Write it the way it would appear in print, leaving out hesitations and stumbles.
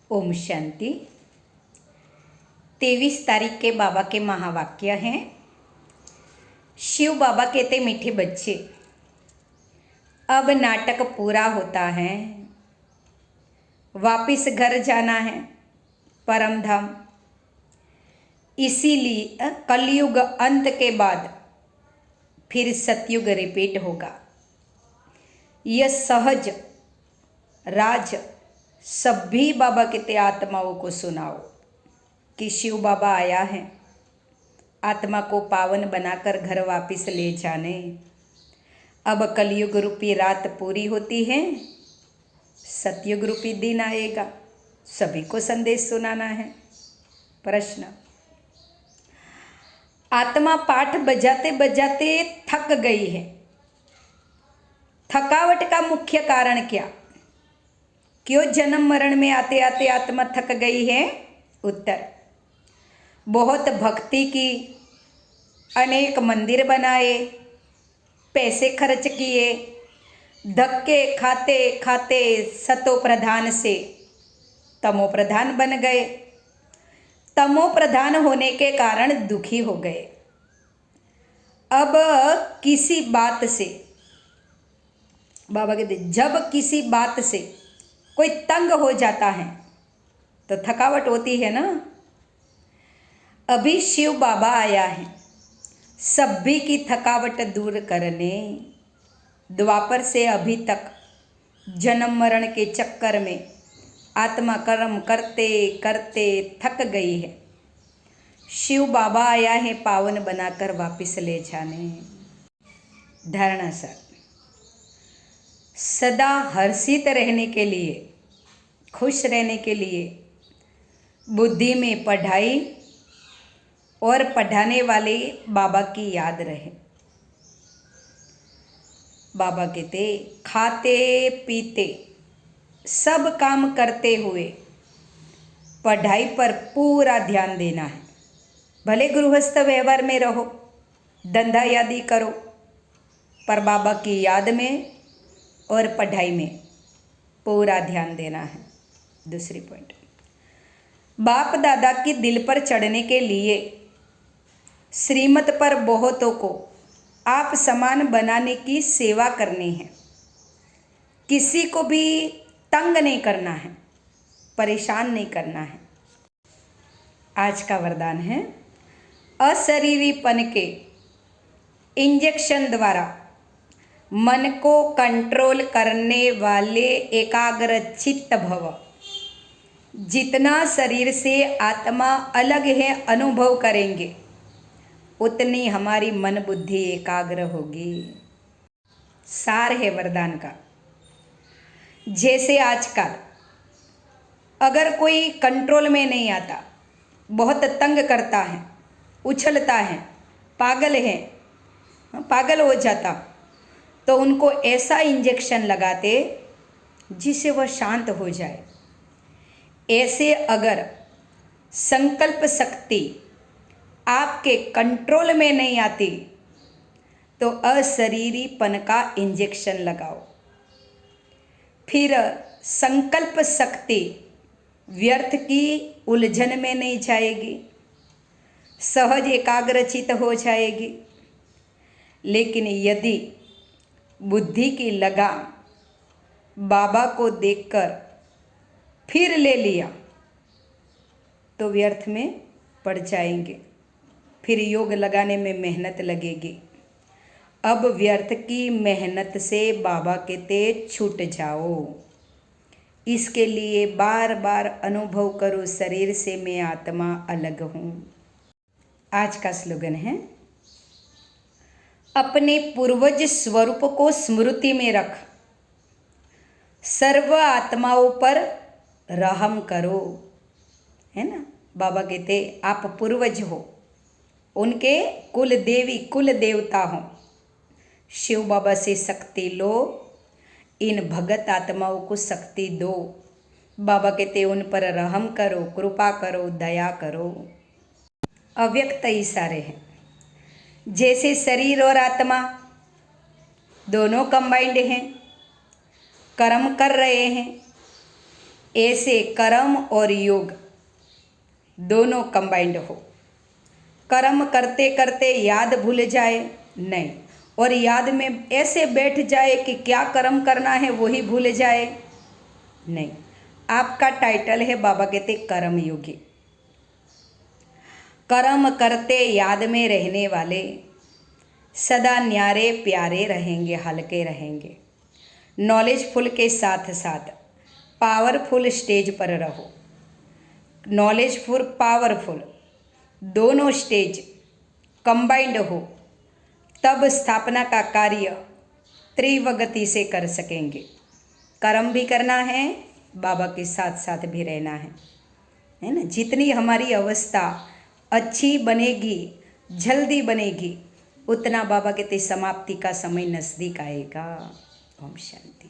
ओम शांति। 23 तारीख के बाबा के महावाक्य हैं। शिव बाबा कहते मीठे बच्चे, अब नाटक पूरा होता है, वापिस घर जाना है परम धाम। इसीलिए कलयुग अंत के बाद फिर सतयुग रिपीट होगा। यह सहज राज सभी बाबा कहते आत्माओं को सुनाओ कि शिव बाबा आया है आत्मा को पावन बनाकर घर वापस ले जाने। अब कलयुग रूपी रात पूरी होती है, सतयुग रूपी दिन आएगा, सभी को संदेश सुनाना है। प्रश्न, आत्मा पाठ बजाते बजाते थक गई है, थकावट का मुख्य कारण क्या? क्यों जन्म मरण में आते आते आत्मा थक गई है? उत्तर, बहुत भक्ति की, अनेक मंदिर बनाए, पैसे खर्च किए, धक्के खाते खाते सतो प्रधान से तमो प्रधान बन गए। तमो प्रधान होने के कारण दुखी हो गए। अब किसी बात से, बाबा कहते जब किसी बात से कोई तंग हो जाता है तो थकावट होती है ना। अभी शिव बाबा आया है सभी की थकावट दूर करने। द्वापर से अभी तक जन्म मरण के चक्कर में आत्मा कर्म करते करते थक गई है। शिव बाबा आया है पावन बनाकर वापस ले जाने। धारणा सर, सदा हर्षित रहने के लिए, खुश रहने के लिए बुद्धि में पढ़ाई और पढ़ाने वाले बाबा की याद रहे। बाबा कहते खाते पीते सब काम करते हुए पढ़ाई पर पूरा ध्यान देना है। भले गृहस्थ व्यवहार में रहो, धंधा यादी करो, पर बाबा की याद में और पढ़ाई में पूरा ध्यान देना है। दूसरी पॉइंट, बाप दादा की दिल पर चढ़ने के लिए श्रीमत पर बहुतों को आप समान बनाने की सेवा करनी है। किसी को भी तंग नहीं करना है, परेशान नहीं करना है। आज का वरदान है, अशरीरीपन के इंजेक्शन द्वारा मन को कंट्रोल करने वाले एकाग्र चित्त भव। जितना शरीर से आत्मा अलग है अनुभव करेंगे, उतनी हमारी मन बुद्धि एकाग्र होगी। सार है वरदान का। जैसे आजकल अगर कोई कंट्रोल में नहीं आता, बहुत तंग करता है, उछलता है, पागल है, पागल हो जाता, तो उनको ऐसा इंजेक्शन लगाते जिससे वह शांत हो जाए। ऐसे अगर संकल्प शक्ति आपके कंट्रोल में नहीं आती तो अशरीरीपन का इंजेक्शन लगाओ। फिर संकल्प शक्ति व्यर्थ की उलझन में नहीं जाएगी, सहज एकाग्रचित हो जाएगी। लेकिन यदि बुद्धि की लगाम बाबा को देखकर फिर ले लिया तो व्यर्थ में पड़ जाएंगे। फिर योग लगाने में मेहनत लगेगी। अब व्यर्थ की मेहनत से बाबा कहते छूट जाओ। इसके लिए बार बार अनुभव करो, शरीर से मैं आत्मा अलग हूँ। आज का स्लोगन है, अपने पूर्वज स्वरूप को स्मृति में रख, सर्व आत्माओं पर रहम करो। है ना, बाबा कहते आप पूर्वज हो, उनके कुल देवी कुल देवता हो। शिव बाबा से शक्ति लो, इन भगत आत्माओं को शक्ति दो। बाबा कहते उन पर रहम करो, कृपा करो, दया करो। अव्यक्त इशारे हैं। जैसे शरीर और आत्मा दोनों कंबाइंड हैं, कर्म कर रहे हैं, ऐसे कर्म और योग दोनों कंबाइंड हो। कर्म करते करते याद भूल जाए नहीं, और याद में ऐसे बैठ जाए कि क्या कर्म करना है वही भूल जाए नहीं। आपका टाइटल है, बाबा कहते कर्म योगी। कर्म करते याद में रहने वाले सदा न्यारे प्यारे रहेंगे, हल्के रहेंगे। नॉलेजफुल के साथ साथ पावरफुल स्टेज पर रहो। नॉलेजफुल पावरफुल दोनों स्टेज कंबाइंड हो, तब स्थापना का कार्य तीव्र गति से कर सकेंगे। कर्म भी करना है, बाबा के साथ साथ भी रहना है ना। जितनी हमारी अवस्था अच्छी बनेगी, जल्दी बनेगी, उतना बाबा कहते समाप्ति का समय नज़दीक आएगा। ओम शांति।